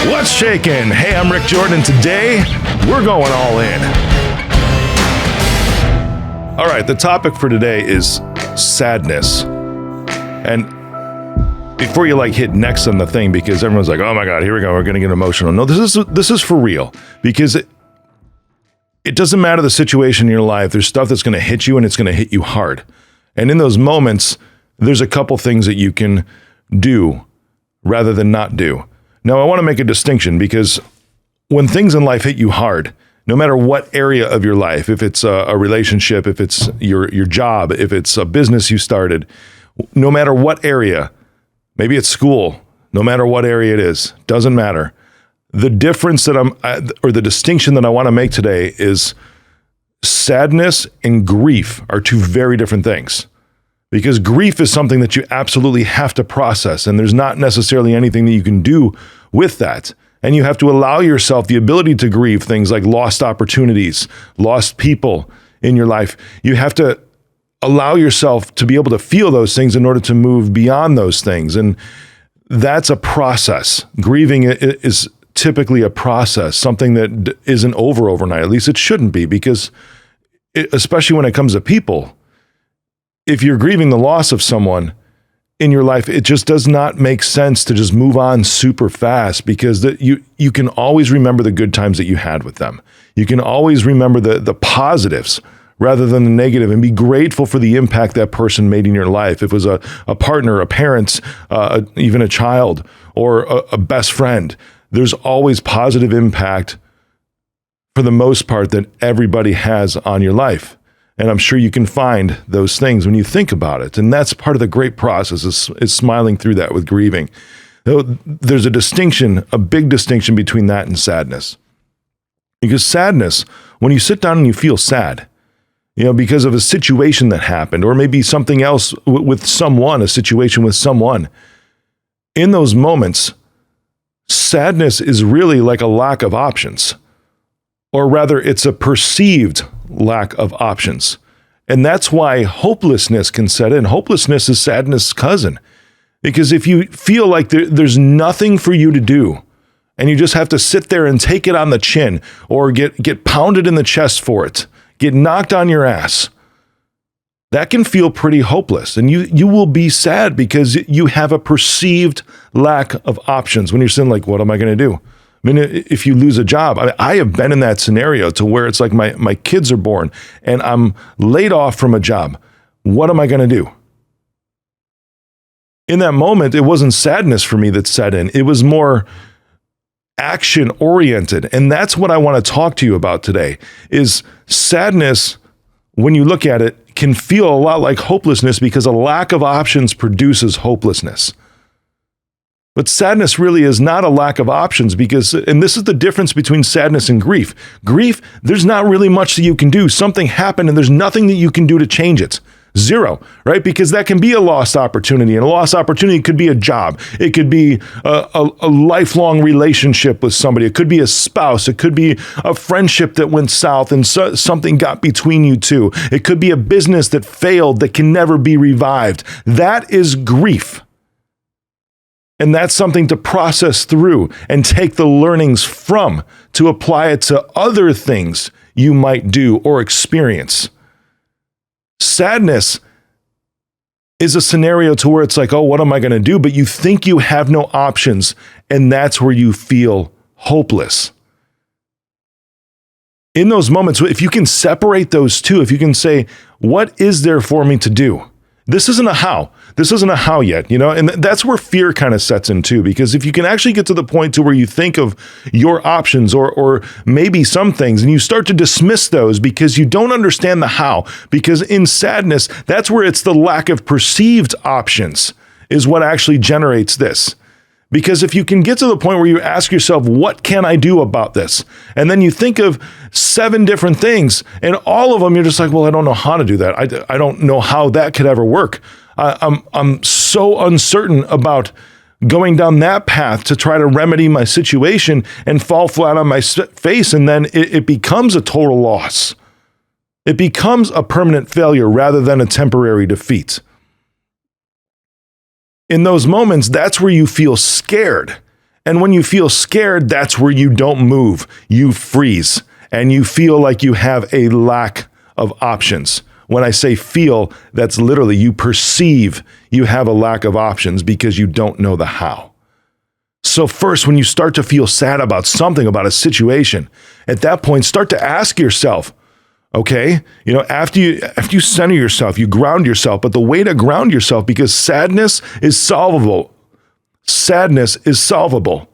What's shakin'? Hey, I'm Rick Jordan. Today, we're going all in. All right, the topic for today is sadness. And before you hit next on the thing, because everyone's like, oh my God, here we go, we're going to get emotional. No, this is for real, because it doesn't matter the situation in your life. There's stuff that's going to hit you, and it's going to hit you hard. And in those moments, there's a couple things that you can do rather than not do. Now, I want to make a distinction, because when things in life hit you hard, no matter what area of your life, if it's a relationship, if it's your job, if it's a business you started, no matter what area, maybe it's school, no matter what area it is, doesn't matter. The difference or the distinction that I want to make today is sadness and grief are two very different things. Because grief is something that you absolutely have to process, and there's not necessarily anything that you can do with that. And you have to allow yourself the ability to grieve things like lost opportunities, lost people in your life. You have to allow yourself to be able to feel those things in order to move beyond those things. And that's a process. Grieving is typically a process, something that isn't over overnight. At least it shouldn't be, because especially when it comes to people, if you're grieving the loss of someone in your life, it just does not make sense to just move on super fast, because you can always remember the good times that you had with them. You can always remember the positives rather than the negative, and be grateful for the impact that person made in your life. If it was a partner, a parent, even a child, or a best friend, there's always positive impact for the most part that everybody has on your life. And I'm sure you can find those things when you think about it. And that's part of the great process, is smiling through that with grieving. There's a big distinction between that and sadness. Because sadness, when you sit down and you feel sad, because of a situation that happened, or maybe something else with someone, a situation with someone, in those moments, sadness is really like a lack of options. Or rather, it's a perceived lack of options. And that's why hopelessness can set in. Hopelessness is sadness' cousin. Because if you feel like there's nothing for you to do, and you just have to sit there and take it on the chin, or get pounded in the chest for it, get knocked on your ass, that can feel pretty hopeless. And you will be sad because you have a perceived lack of options when you're saying, like, what am I going to do? I mean, if you lose a job, I have been in that scenario to where it's like my kids are born and I'm laid off from a job. What am I going to do? In that moment, it wasn't sadness for me that set in. It was more action oriented. And that's what I want to talk to you about today, is sadness, when you look at it, can feel a lot like hopelessness, because a lack of options produces hopelessness. But sadness really is not a lack of options, and this is the difference between sadness and grief. Grief, there's not really much that you can do. Something happened and there's nothing that you can do to change it. Zero, right? Because that can be a lost opportunity, and a lost opportunity could be a job. It could be a lifelong relationship with somebody. It could be a spouse. It could be a friendship that went south and something got between you two. It could be a business that failed that can never be revived. That is grief. And that's something to process through and take the learnings from to apply it to other things you might do or experience. Sadness is a scenario to where it's like, oh, what am I going to do? But you think you have no options, and that's where you feel hopeless. In those moments, if you can separate those two, if you can say, what is there for me to do? This isn't a how. This isn't a how yet, and that's where fear kind of sets in too, because if you can actually get to the point to where you think of your options or maybe some things, and you start to dismiss those because you don't understand the how, because in sadness, that's where it's the lack of perceived options is what actually generates this. Because if you can get to the point where you ask yourself, what can I do about this? And then you think of 7 different things, and all of them, you're just like, well, I don't know how to do that. I don't know how that could ever work. I'm so uncertain about going down that path to try to remedy my situation, and fall flat on my face. And then it becomes a total loss. It becomes a permanent failure rather than a temporary defeat. In those moments, that's where you feel scared. And when you feel scared, that's where you don't move. You freeze and you feel like you have a lack of options. When I say feel, that's literally you perceive you have a lack of options because you don't know the how. So first, when you start to feel sad about something, about a situation, at that point, start to ask yourself, okay, after you center yourself, you ground yourself, but the way to ground yourself, because sadness is solvable. Sadness is solvable.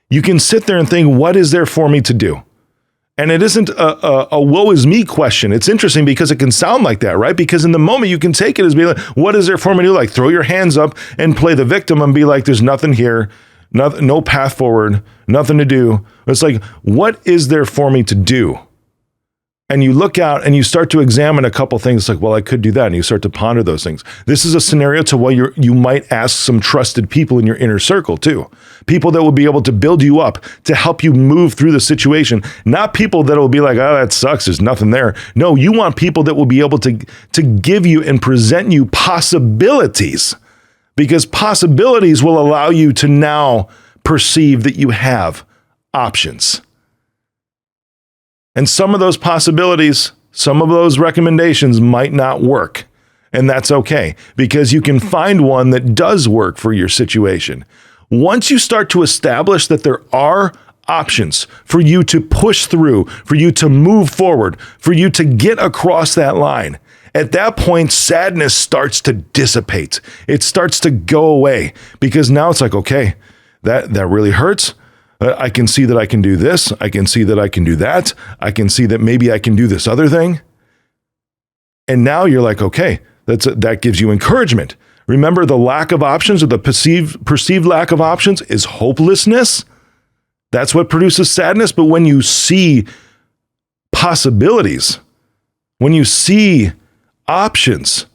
You can sit there and think, what is there for me to do? And it isn't a woe is me question. It's interesting because it can sound like that, right? Because in the moment you can take it as being like, what is there for me to do? Like throw your hands up and play the victim and be like, there's nothing here, no path forward, nothing to do. It's like, what is there for me to do? And you look out and you start to examine a couple things. It's like, well, I could do that. And you start to ponder those things. This is a scenario to where you might ask some trusted people in your inner circle too. People that will be able to build you up, to help you move through the situation. Not people that will be like, oh, that sucks, there's nothing there. No, you want people that will be able to give you and present you possibilities, because possibilities will allow you to now perceive that you have options. And some of those possibilities, some of those recommendations might not work. And that's okay, because you can find one that does work for your situation. Once you start to establish that there are options for you to push through, for you to move forward, for you to get across that line, at that point, sadness starts to dissipate. It starts to go away, because now it's like, okay, that really hurts. I can see that I can do this. I can see that I can do that. I can see that maybe I can do this other thing. And now you're like, okay, that gives you encouragement. Remember, the lack of options, or the perceived lack of options, is hopelessness. That's what produces sadness. But when you see possibilities, when you see options,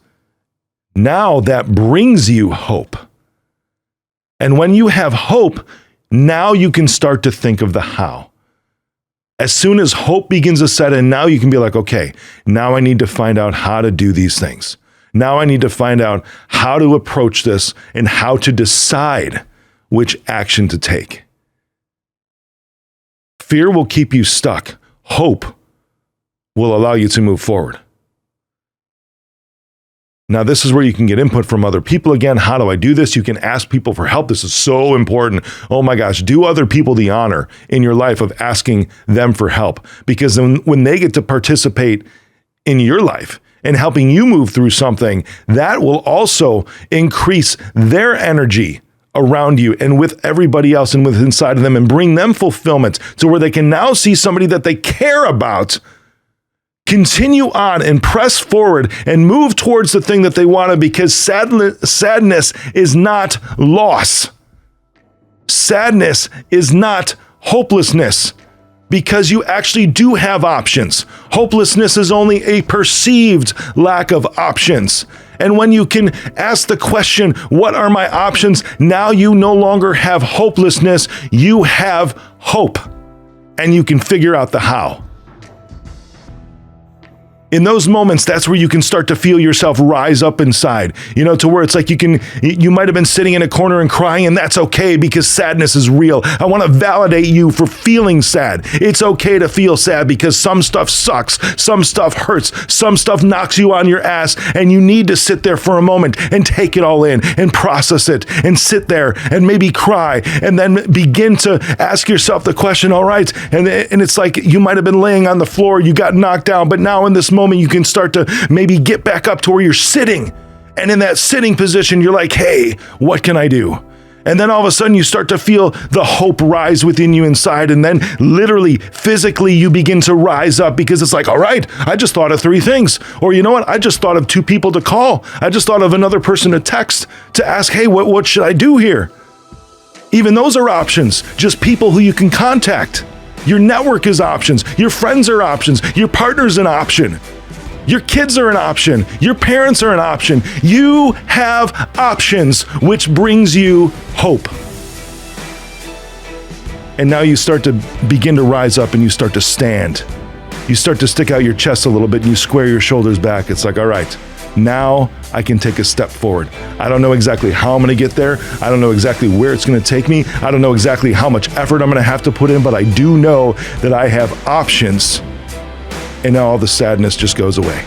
now that brings you hope. And when you have hope, now you can start to think of the how. As soon as hope begins to set in, now you can be like, okay, now I need to find out how to do these things. Now I need to find out how to approach this and how to decide which action to take. Fear will keep you stuck. Hope will allow you to move forward. Now, this is where you can get input from other people. Again, how do I do this? You can ask people for help. This is so important. Oh my gosh, do other people the honor in your life of asking them for help, because when they get to participate in your life and helping you move through something, that will also increase their energy around you and with everybody else and with inside of them, and bring them fulfillment to where they can now see somebody that they care about continue on and press forward and move towards the thing that they wanted, because sadness is not loss. Sadness is not hopelessness, because you actually do have options. Hopelessness is only a perceived lack of options. And when you can ask the question, what are my options? Now you no longer have hopelessness, you have hope, and you can figure out the how. In those moments, that's where you can start to feel yourself rise up inside, to where it's like you might have been sitting in a corner and crying, and that's okay, because sadness is real. I want to validate you for feeling sad. It's okay to feel sad, because some stuff sucks, some stuff hurts, some stuff knocks you on your ass, and you need to sit there for a moment and take it all in and process it and sit there and maybe cry, and then begin to ask yourself the question, all right, and it's like you might have been laying on the floor, you got knocked down, but now in this moment, you can start to maybe get back up to where you're sitting. And in that sitting position, you're like, hey, what can I do? And then all of a sudden you start to feel the hope rise within you inside. And then literally, physically, you begin to rise up, because it's like, all right, I just thought of 3 things. Or you know what? I just thought of 2 people to call. I just thought of another person to text to ask, hey, what should I do here? Even those are options. Just people who you can contact. Your network is options. Your friends are options. Your partner's an option. Your kids are an option. Your parents are an option. You have options, which brings you hope. And now you start to begin to rise up, and you start to stand. You start to stick out your chest a little bit, and you square your shoulders back. It's like, all right, Now I can take a step forward. I don't know exactly how I'm going to get there. I don't know exactly where it's going to take me. I don't know exactly how much effort I'm going to have to put in, but I do know that I have options, and now all the sadness just goes away.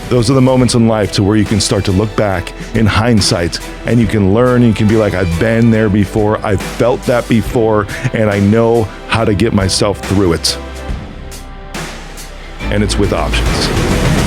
Those are the moments in life to where you can start to look back in hindsight and you can learn, and you can be like, I've been there before, I've felt that before, and I know how to get myself through it. And it's with options.